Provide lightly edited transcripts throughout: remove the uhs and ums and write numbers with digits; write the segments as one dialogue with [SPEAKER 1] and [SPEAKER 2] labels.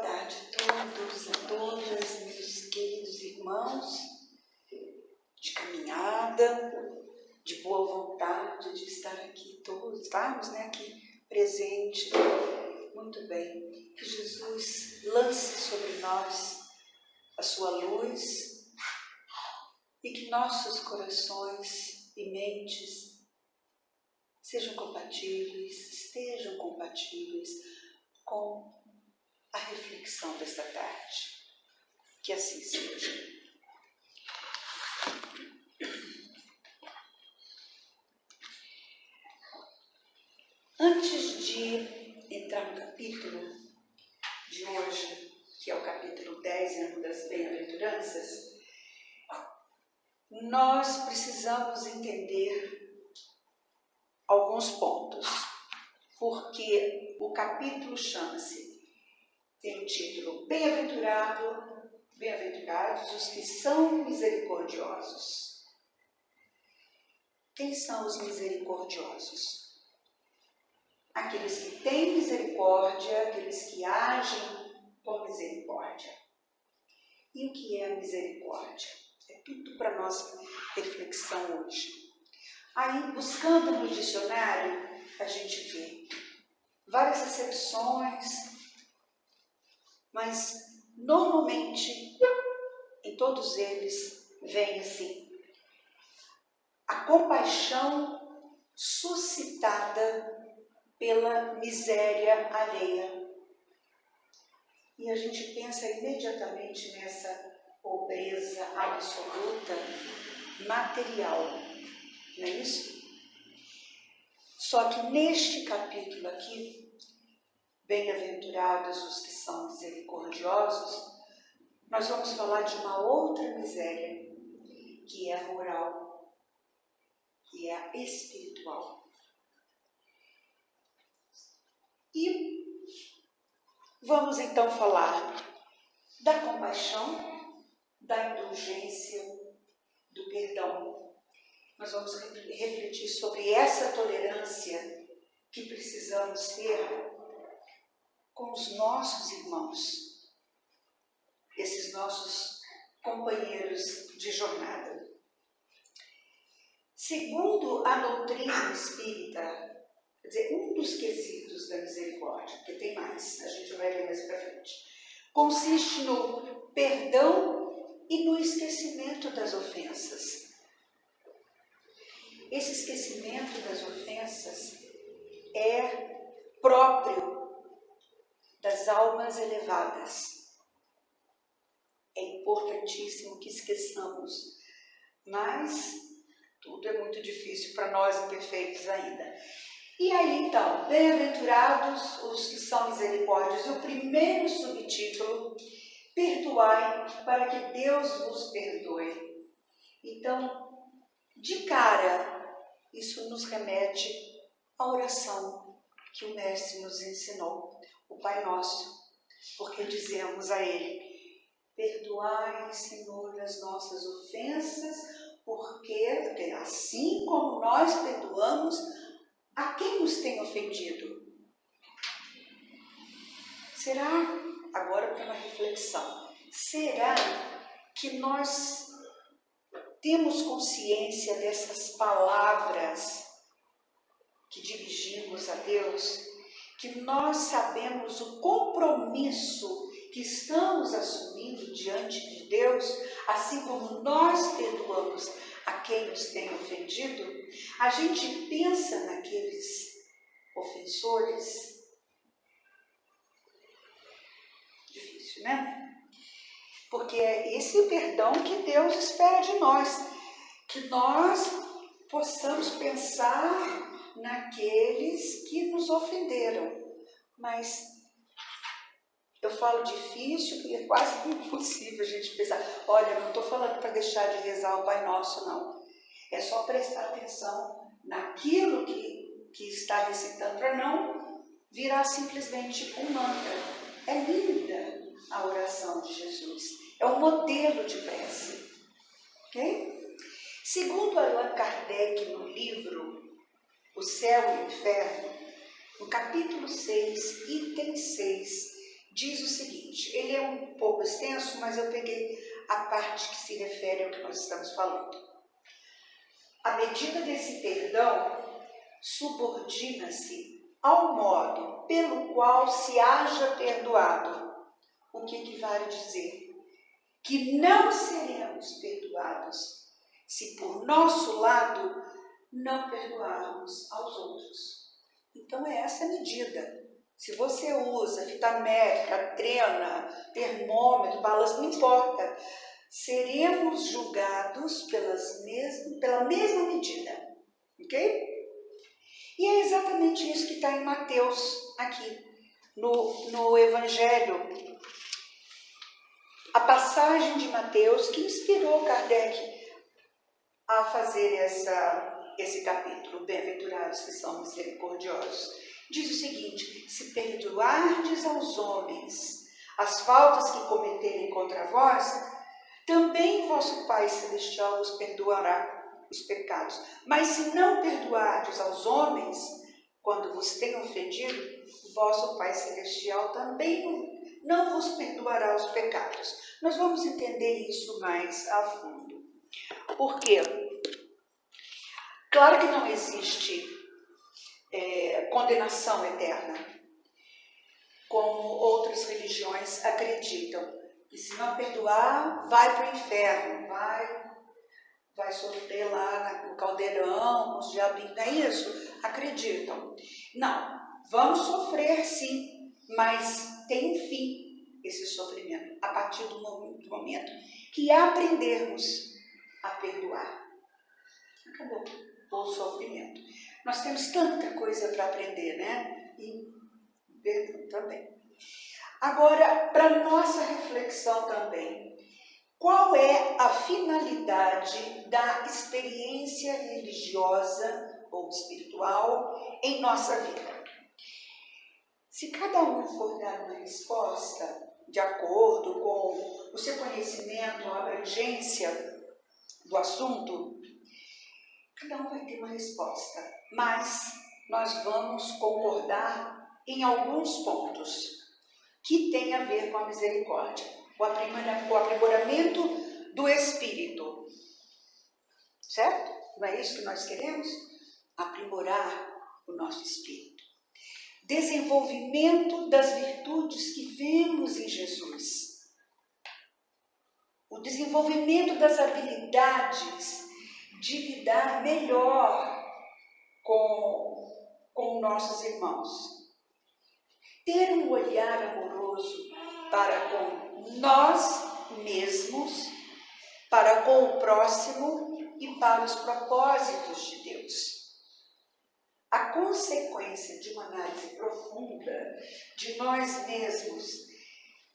[SPEAKER 1] tarde a todos, a todas, meus queridos irmãos, de caminhada, de boa vontade de estar aqui todos, estarmos aqui presentes. Muito bem, que Jesus lance sobre nós a sua luz e que nossos corações e mentes estejam compatíveis com a reflexão desta tarde. Que assim seja. Antes de entrar no capítulo de hoje, que é o capítulo 10 das Bem-aventuranças, nós precisamos entender alguns pontos, porque o capítulo tem o título Bem-aventurados os que são misericordiosos. Quem são os misericordiosos? Aqueles que têm misericórdia, aqueles que agem com misericórdia. E o que é a misericórdia? É tudo para nossa reflexão hoje. Aí, buscando no dicionário, a gente vê várias acepções, mas normalmente, em todos eles, vem assim: a compaixão suscitada pela miséria alheia. E a gente pensa imediatamente nessa pobreza absoluta material, não é isso? Só que neste capítulo aqui, bem-aventurados os que são misericordiosos, nós vamos falar de uma outra miséria, que é a moral, que é a espiritual. E vamos então falar da compaixão, da indulgência, do perdão. Nós vamos refletir sobre essa tolerância que precisamos ter com os nossos irmãos, esses nossos companheiros de jornada. Segundo a doutrina espírita, quer dizer, um dos quesitos da misericórdia, porque tem mais, a gente vai ver mais para frente, consiste no perdão e no esquecimento das ofensas. Esse esquecimento das ofensas é próprio das almas elevadas. É importantíssimo que esqueçamos, mas tudo é muito difícil para nós imperfeitos ainda. E aí, então, bem-aventurados os que são misericórdios. O primeiro subtítulo, perdoai para que Deus vos perdoe. Então, de cara, isso nos remete à oração que o Mestre nos ensinou, o Pai Nosso, porque dizemos a Ele: perdoai, Senhor, as nossas ofensas, porque assim como nós perdoamos a quem nos tem ofendido. Será, agora para uma reflexão, será que nós temos consciência dessas palavras que dirigimos a Deus? Que nós sabemos o compromisso que estamos assumindo diante de Deus, assim como nós perdoamos a quem nos tem ofendido? A gente pensa naqueles ofensores. Difícil, né? Porque é esse perdão que Deus espera de nós, que nós possamos pensar naqueles que nos ofenderam. Mas eu falo difícil porque é quase impossível a gente pensar. Olha, não estou falando para deixar de rezar o Pai Nosso, não. É só prestar atenção naquilo que está recitando, para não virar simplesmente um mantra. É linda a oração de Jesus. É um modelo de prece. Ok? Segundo Allan Kardec, no livro O Céu e o Inferno, no capítulo 6, item 6, diz o seguinte, ele é um pouco extenso, mas eu peguei a parte que se refere ao que nós estamos falando. A medida desse perdão subordina-se ao modo pelo qual se haja perdoado. O que equivale a dizer? Que não seremos perdoados se por nosso lado não perdoarmos aos outros. Então é essa a medida. Se você usa fita métrica, trena, termômetro, balança, não importa. Seremos julgados pela mesma medida. Ok? E é exatamente isso que está em Mateus, aqui, no Evangelho. A passagem de Mateus que inspirou Kardec a fazer esse capítulo, bem-aventurados que são misericordiosos. Diz o seguinte: se perdoardes aos homens as faltas que cometerem contra vós, também vosso Pai Celestial vos perdoará os pecados. Mas se não perdoardes aos homens, quando vos tenham ofendido, vosso Pai Celestial também não vos perdoará os pecados. Nós vamos entender isso mais a fundo. Por quê? Claro que não existe condenação eterna, como outras religiões acreditam. E se não perdoar, vai para o inferno, vai sofrer lá no caldeirão, com os diabinhos, não é isso? Acreditam. Não, vamos sofrer sim, mas tem um fim esse sofrimento, a partir do momento que aprendermos a perdoar. Acabou o sofrimento. Nós temos tanta coisa para aprender, né? E perdão também. Agora, para nossa reflexão também, qual é a finalidade da experiência religiosa ou espiritual em nossa vida? Se cada um for dar uma resposta de acordo com o seu conhecimento, a abrangência do assunto, cada um vai ter uma resposta, mas nós vamos concordar em alguns pontos que têm a ver com a misericórdia, o aprimoramento do espírito, certo? Não é isso que nós queremos? Aprimorar o nosso espírito. Desenvolvimento das virtudes que vemos em Jesus. O desenvolvimento das habilidades de lidar melhor com nossos irmãos. Ter um olhar amoroso para com nós mesmos, para com o próximo e para os propósitos de Deus. A consequência de uma análise profunda de nós mesmos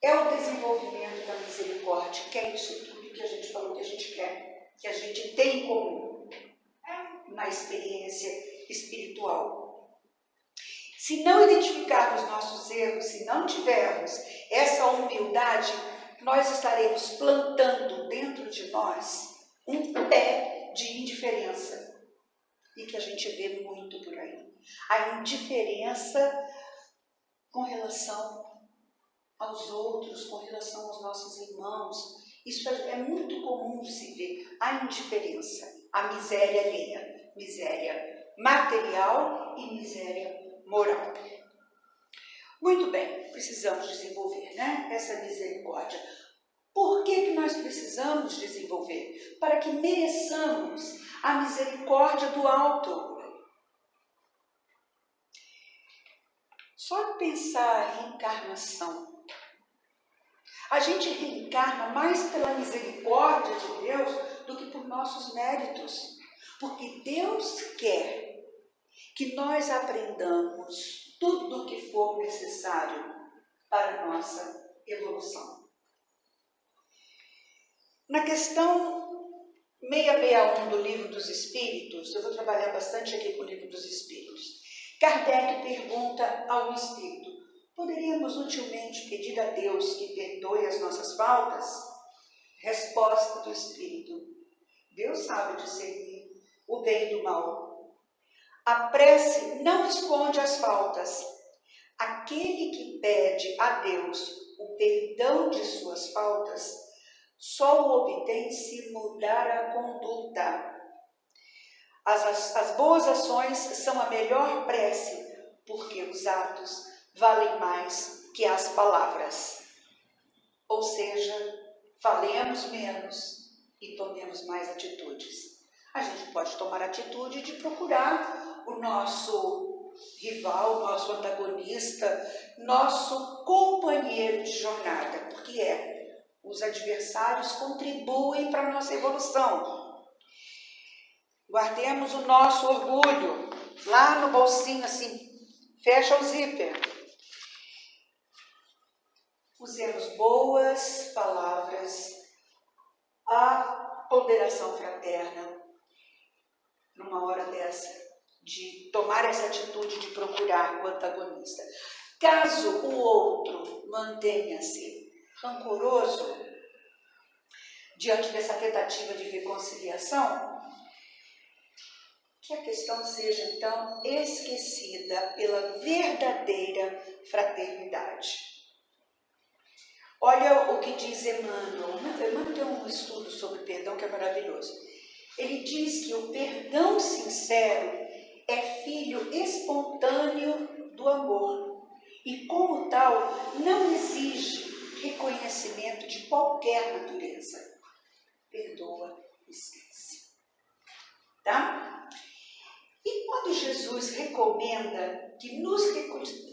[SPEAKER 1] é o desenvolvimento da misericórdia, que é isso tudo que a gente falou que a gente quer, que a gente tem em comum na experiência espiritual. Se não identificarmos nossos erros, se não tivermos essa humildade, nós estaremos plantando dentro de nós um pé de indiferença. E que a gente vê muito por aí. A indiferença com relação aos outros, com relação aos nossos irmãos. Isso é muito comum de se ver. A indiferença, a miséria alheia, miséria material e miséria moral. Muito bem, precisamos desenvolver, né, essa misericórdia. Por que nós precisamos desenvolver? Para que mereçamos a misericórdia do alto. Só pensar a reencarnação. A gente reencarna mais pela misericórdia de Deus do que por nossos méritos. Porque Deus quer que nós aprendamos tudo o que for necessário para a nossa evolução. Na questão 661 do Livro dos Espíritos, eu vou trabalhar bastante aqui com o Livro dos Espíritos. Kardec pergunta ao Espírito: poderíamos utilmente pedir a Deus que perdoe as nossas faltas? Resposta do Espírito: Deus sabe discernir o bem do mal. A prece não esconde as faltas. aquele que pede a Deus o perdão de suas faltas, só o obtém se mudar a conduta. As boas ações são a melhor prece, porque os atos valem mais que as palavras. Ou seja, falemos menos e tomemos mais atitudes. A gente pode tomar atitude de procurar o nosso rival, nosso antagonista, nosso companheiro de jornada, porque os adversários contribuem para a nossa evolução. Guardemos o nosso orgulho lá no bolsinho, assim, fecha o zíper. Usemos boas palavras, a ponderação fraterna, numa hora dessa, de tomar essa atitude de procurar o antagonista. Caso o outro mantenha-se rancoroso diante dessa tentativa de reconciliação, que a questão seja, então, esquecida pela verdadeira fraternidade. Olha o que diz Emmanuel. Emmanuel tem um estudo sobre perdão que é maravilhoso. Ele diz que o perdão sincero é filho espontâneo do amor e, como tal, não exige reconhecimento de qualquer natureza. Perdoa, esquece. Tá? E quando Jesus recomenda que nos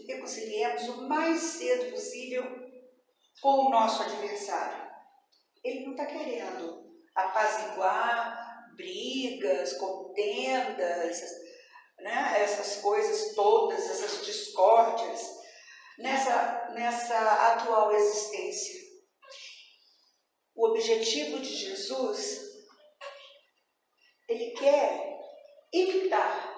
[SPEAKER 1] reconciliemos o mais cedo possível com o nosso adversário, ele não está querendo apaziguar brigas, contendas, né, essas coisas todas, essas discórdias nessa atual existência. O objetivo de Jesus, ele quer evitar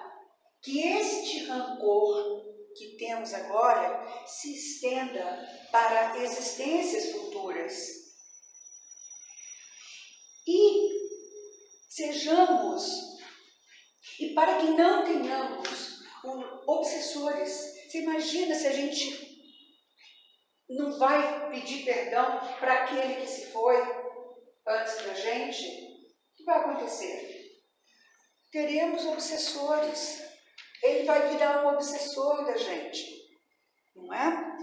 [SPEAKER 1] que este rancor que temos agora se estenda para existências futuras. E para que não tenhamos obsessores. Você imagina se a gente não vai pedir perdão para aquele que se foi antes da gente? O que vai acontecer? Teremos obsessores. Ele vai virar um obsessor da gente, não é?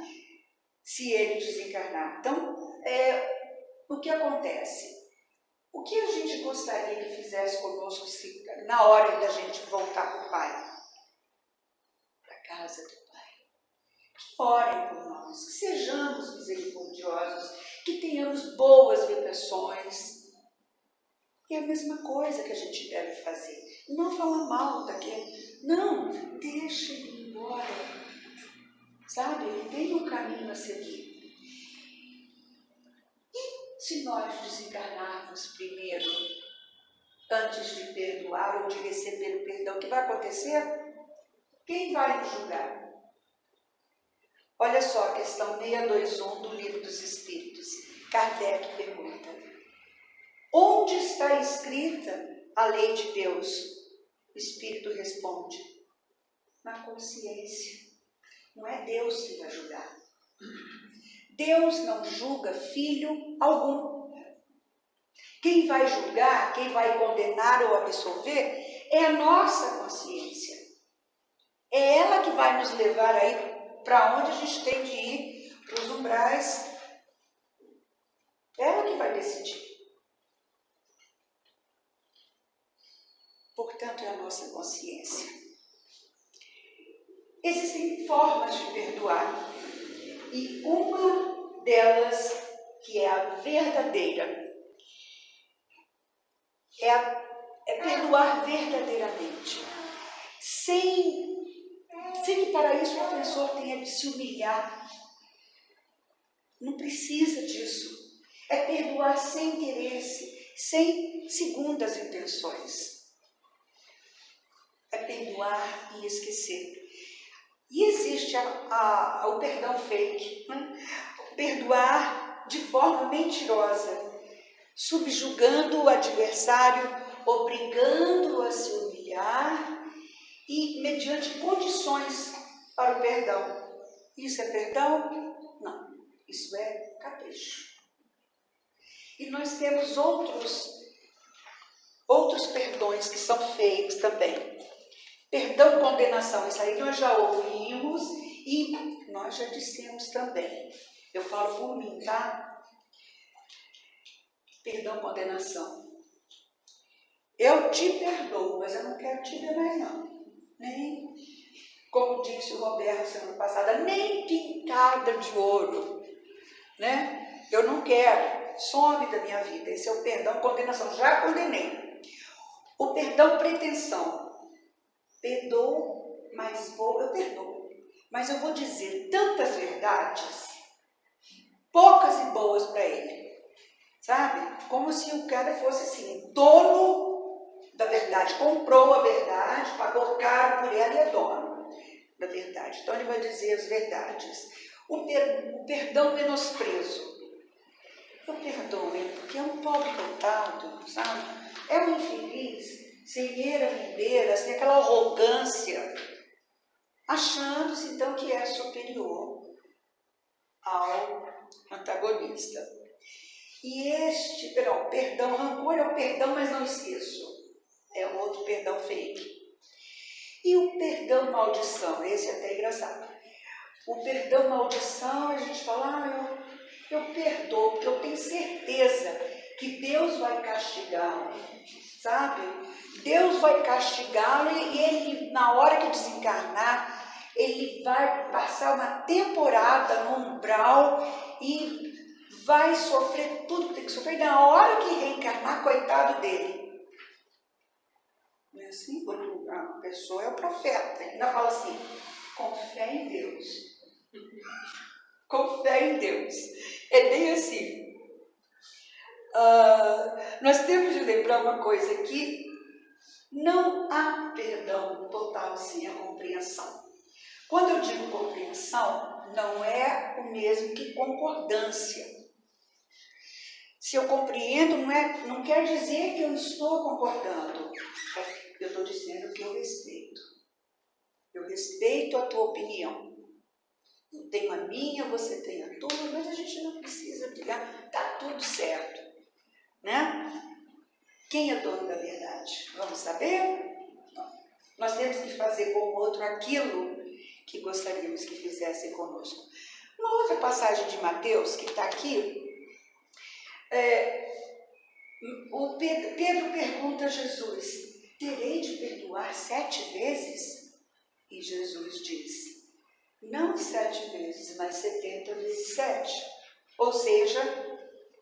[SPEAKER 1] Se ele desencarnar. Então, o que acontece? O que a gente gostaria que fizesse conosco na hora da gente voltar para o Pai? Para a casa do Pai. Que orem por nós, que sejamos misericordiosos, que tenhamos boas vibrações. É a mesma coisa que a gente deve fazer. Não falar mal daquele. Não, deixa ele ir embora. Sabe, ele tem um caminho a seguir. E se nós desencarnarmos primeiro, antes de perdoar ou de receber o perdão, o que vai acontecer? Quem vai nos julgar? Olha só a questão 621 do Livro dos Espíritos. Kardec pergunta: onde está escrita a lei de Deus? O Espírito responde: na consciência. Não é Deus que vai julgar. Deus não julga filho algum. Quem vai julgar, quem vai condenar ou absolver é a nossa consciência. É ela que vai nos levar aí para onde a gente tem de ir, para os umbrais. É ela que vai decidir. Portanto, é a nossa consciência. Existem formas de perdoar. E uma delas, que é a verdadeira, é perdoar verdadeiramente. Sem que para isso o ofensor tenha de se humilhar. Não precisa disso. É perdoar sem interesse, sem segundas intenções. É perdoar e esquecer. E existe o perdão fake, né? Perdoar de forma mentirosa, subjugando o adversário, obrigando-o a se humilhar e mediante condições para o perdão. Isso é perdão? Não, isso é capricho. E nós temos outros perdões que são feitos também. Perdão, condenação, isso aí nós já ouvimos e nós já dissemos também. Eu falo por mim, tá? Perdão, condenação. Eu te perdoo, mas eu não quero te ver mais não. Nem, como disse o Roberto semana passada, nem pintada de ouro, né? Eu não quero, some da minha vida. Esse é o perdão, condenação. Já condenei. O perdão, pretensão. Perdoo, mas eu perdoo. Mas eu vou dizer tantas verdades, poucas e boas para ele. Sabe? Como se o cara fosse assim, dono da verdade, comprou a verdade, pagou caro por ela e é dono da verdade. Então ele vai dizer as verdades. O perdão menosprezo. Eu perdoo ele porque é um pobre coitado, sabe? É um infeliz, sem eira nem beira, sem aquela arrogância, achando-se então que é superior ao antagonista. E perdão, rancor é o perdão, mas não esqueço. É um outro perdão fake. E o perdão maldição, esse é até engraçado. O perdão maldição, a gente fala, eu perdoo, porque eu tenho certeza que Deus vai castigá-lo, sabe? Deus vai castigá-lo e ele, na hora que desencarnar, ele vai passar uma temporada no umbral e vai sofrer tudo que tem que sofrer. Na hora que reencarnar, coitado dele. Não é assim? Quando a pessoa é o profeta, ele ainda fala assim, com fé em Deus. Com fé em Deus. É bem assim. Nós temos de lembrar uma coisa aqui. Não há perdão total sem a compreensão. Quando eu digo compreensão, não é o mesmo que concordância. Se eu compreendo, não quer dizer que eu estou concordando. Eu estou dizendo que eu respeito. Eu respeito a tua opinião. Eu tenho a minha, você tem a tua, mas a gente não precisa brigar. Está tudo certo. Né? Quem é dono da verdade? Vamos saber? Nós temos que fazer com o outro aquilo que gostaríamos que fizessem conosco. Uma outra passagem de Mateus, que está aqui, Pedro pergunta a Jesus, terei de perdoar 7 vezes? E Jesus diz, não 7 vezes, mas 70 vezes 7. Ou seja,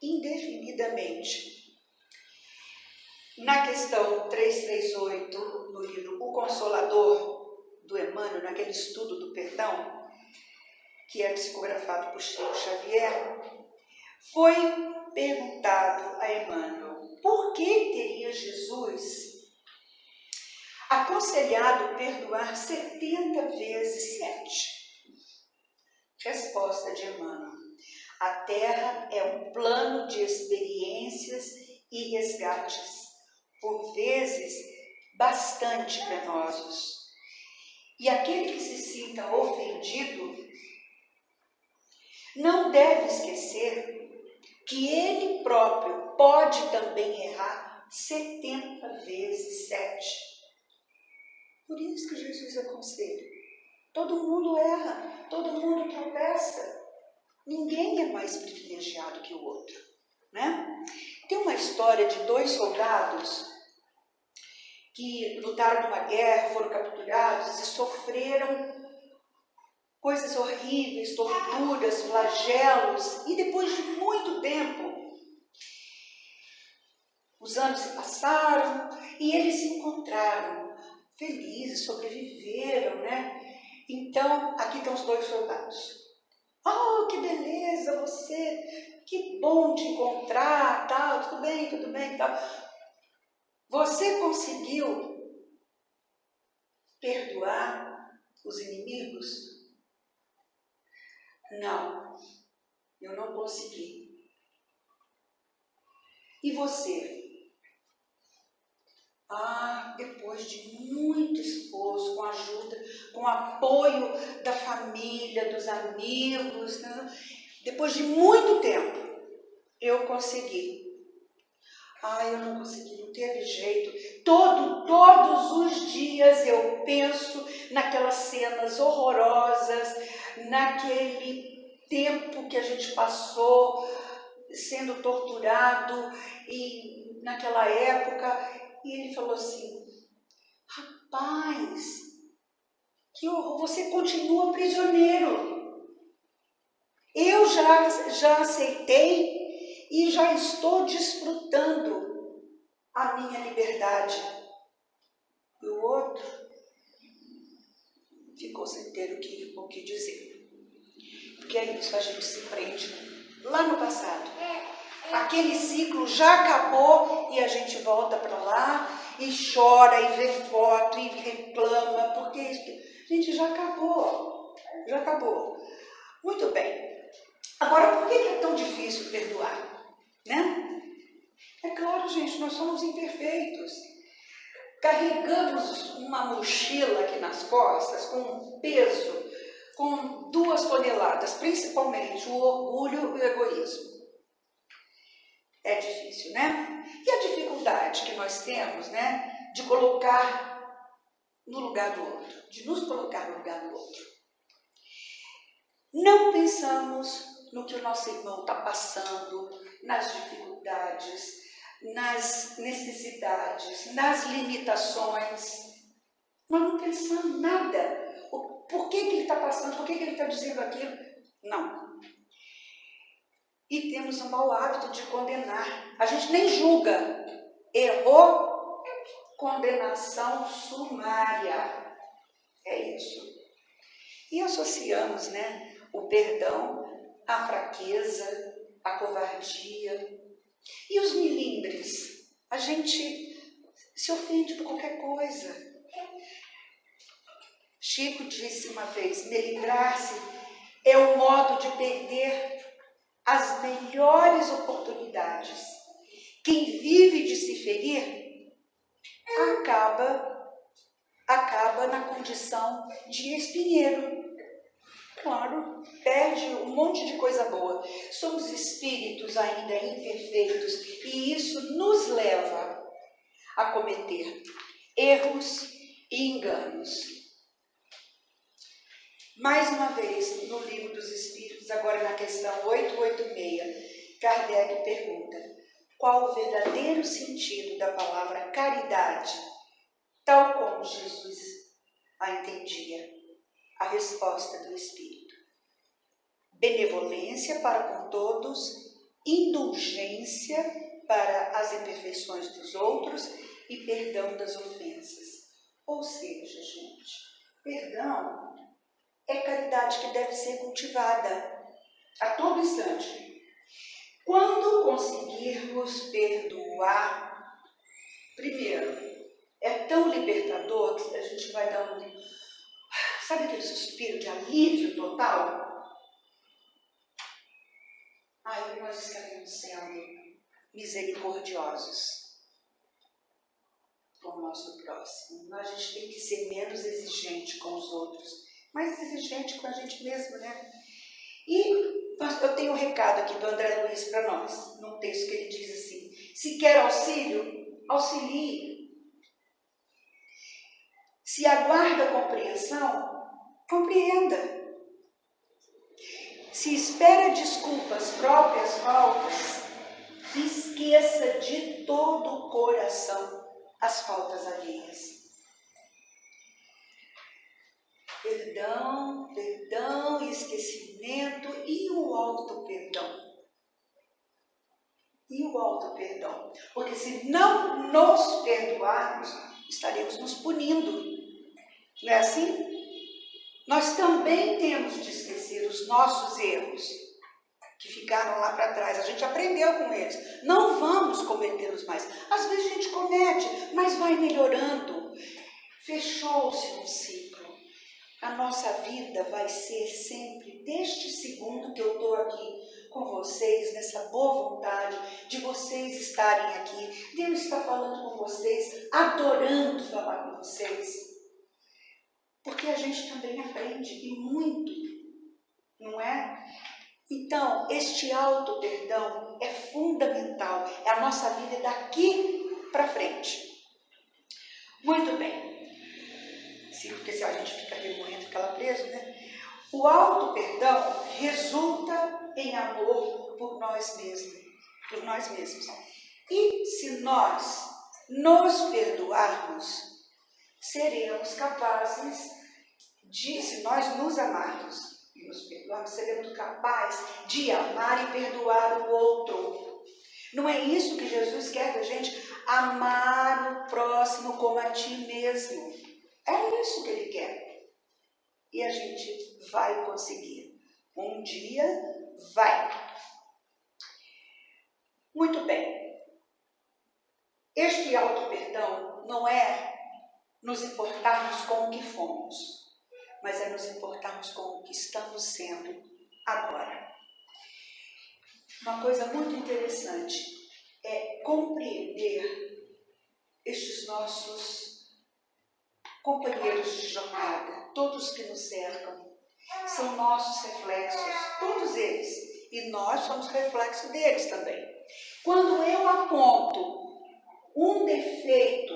[SPEAKER 1] indefinidamente. Na questão 338, no livro O Consolador, do Emmanuel, naquele estudo do perdão, que é psicografado por Chico Xavier, foi perguntado a Emmanuel, por que teria Jesus aconselhado perdoar 70 vezes 7? Resposta de Emmanuel, a Terra é um plano de experiências e resgates, por vezes bastante penosos. E aquele que se sinta ofendido não deve esquecer que ele próprio pode também errar 70 vezes 7. Por isso que Jesus aconselha. Todo mundo erra, todo mundo tropeça. Ninguém é mais privilegiado que o outro, né? Tem uma história de 2 soldados que lutaram numa guerra, foram capturados e sofreram coisas horríveis, torturas, flagelos, e depois de muito tempo, os anos se passaram e eles se encontraram, felizes, sobreviveram, né? Então, aqui estão os 2 soldados. Oh, que beleza você, que bom te encontrar, tal, tudo bem, tal. Você conseguiu perdoar os inimigos? Não, eu não consegui. E você? depois de muito esforço, com ajuda, com apoio da família, dos amigos, né? Depois de muito tempo, eu consegui. Eu não consegui, não teve jeito. Todos os dias eu penso naquelas cenas horrorosas, naquele tempo que a gente passou sendo torturado e naquela época. E ele falou assim: rapaz, que horror, você continua prisioneiro. Eu já aceitei e já estou desfrutando a minha liberdade. E o outro ficou sem ter o que dizer. Porque é isso, a gente se prende lá no passado. Aquele ciclo já acabou e a gente volta para lá e chora e vê foto e reclama, porque a gente já acabou. Já acabou. Muito bem. Agora, por que é tão difícil perdoar? Né? É claro, gente, nós somos imperfeitos. Carregamos uma mochila aqui nas costas com um peso, com 2 toneladas, principalmente o orgulho e o egoísmo. É difícil, né? E a dificuldade que nós temos, né, de colocar no lugar do outro, de nos colocar no lugar do outro. Não pensamos no que o nosso irmão está passando, nas dificuldades, nas necessidades, nas limitações. Nós não pensamos nada. Por que ele está passando? Por que ele está dizendo aquilo? Não. E temos um mau hábito de condenar. A gente nem julga. Errou, condenação sumária. É isso. E associamos, né, o perdão à fraqueza, à covardia. E os melindres? A gente se ofende por qualquer coisa. Chico disse uma vez: melindrar-se é o modo de perder as melhores oportunidades. Quem vive de se ferir acaba na condição de espinheiro. Claro, perde um monte de coisa boa. Somos espíritos ainda imperfeitos e isso nos leva a cometer erros e enganos. Mais uma vez, no Livro dos Espíritos, agora na questão 886, Kardec pergunta: qual o verdadeiro sentido da palavra caridade, tal como Jesus a entendia? A resposta do Espírito: benevolência para com todos, indulgência para as imperfeições dos outros e perdão das ofensas. Ou seja, gente, perdão é caridade que deve ser cultivada a todo instante. Quando conseguirmos perdoar, primeiro, é tão libertador que a gente vai dar sabe aquele suspiro de alívio total? Aí nós estaremos sendo misericordiosos com o nosso próximo. A gente tem que ser menos exigente com os outros, mais exigente com a gente mesmo, né? E eu tenho um recado aqui do André Luiz para nós, num texto que ele diz assim: se quer auxílio, auxilie. Se aguarda compreensão, compreenda. Se espera desculpas próprias faltas, esqueça de todo o coração as faltas alheias. Perdão, esquecimento e o auto-perdão. Porque se não nos perdoarmos, estaremos nos punindo. Não é assim? Nós também temos de esquecer os nossos erros que ficaram lá para trás. A gente aprendeu com eles. Não vamos cometê-los mais. Às vezes a gente comete, mas vai melhorando. Fechou-se um ciclo. A nossa vida vai ser sempre, deste segundo que eu estou aqui com vocês, nessa boa vontade de vocês estarem aqui, de eu estar falando com vocês adorando falar com vocês, porque a gente também aprende, e muito, não é? Então, este auto-perdão é fundamental, é a nossa vida daqui para frente. Muito bem. Porque se a gente fica remoendo, fica lá preso, né? O auto-perdão resulta em amor por nós mesmos. E se nós nos perdoarmos, seremos capazes de, se nós nos amarmos e nos perdoarmos, seremos capazes de amar e perdoar o outro. Não é isso que Jesus quer da gente? Amar o próximo como a ti mesmo. É isso que Ele quer. E a gente vai conseguir. Um dia vai. Muito bem. Este auto-perdão não é nos importarmos com o que fomos, mas é nos importarmos com o que estamos sendo agora. Uma coisa muito interessante é compreender estes nossos companheiros de jornada, todos que nos cercam, são nossos reflexos, todos eles, e nós somos reflexo deles também. Quando eu aponto um defeito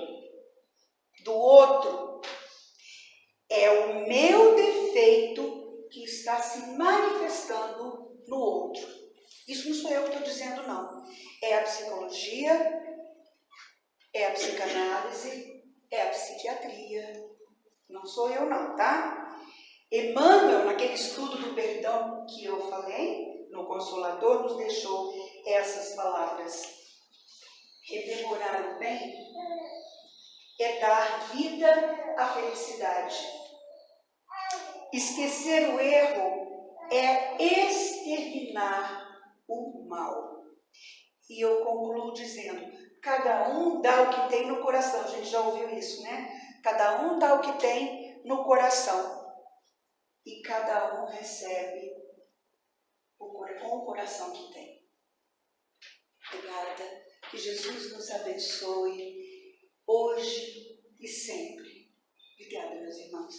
[SPEAKER 1] do outro, é o meu defeito que está se manifestando no outro. Isso não sou eu que estou dizendo, não. É a psicologia, é a psicanálise, é a psiquiatria. Não sou eu, não, tá? Emmanuel, naquele estudo do perdão que eu falei, no Consolador, nos deixou essas palavras. Rememorar o bem é dar vida à felicidade. Esquecer o erro é exterminar o mal. E eu concluo dizendo, cada um dá o que tem no coração. A gente já ouviu isso, né? Cada um dá o que tem no coração. E cada um recebe com o coração que tem. Obrigada. Que Jesus nos abençoe hoje e sempre. Obrigada, meus irmãos.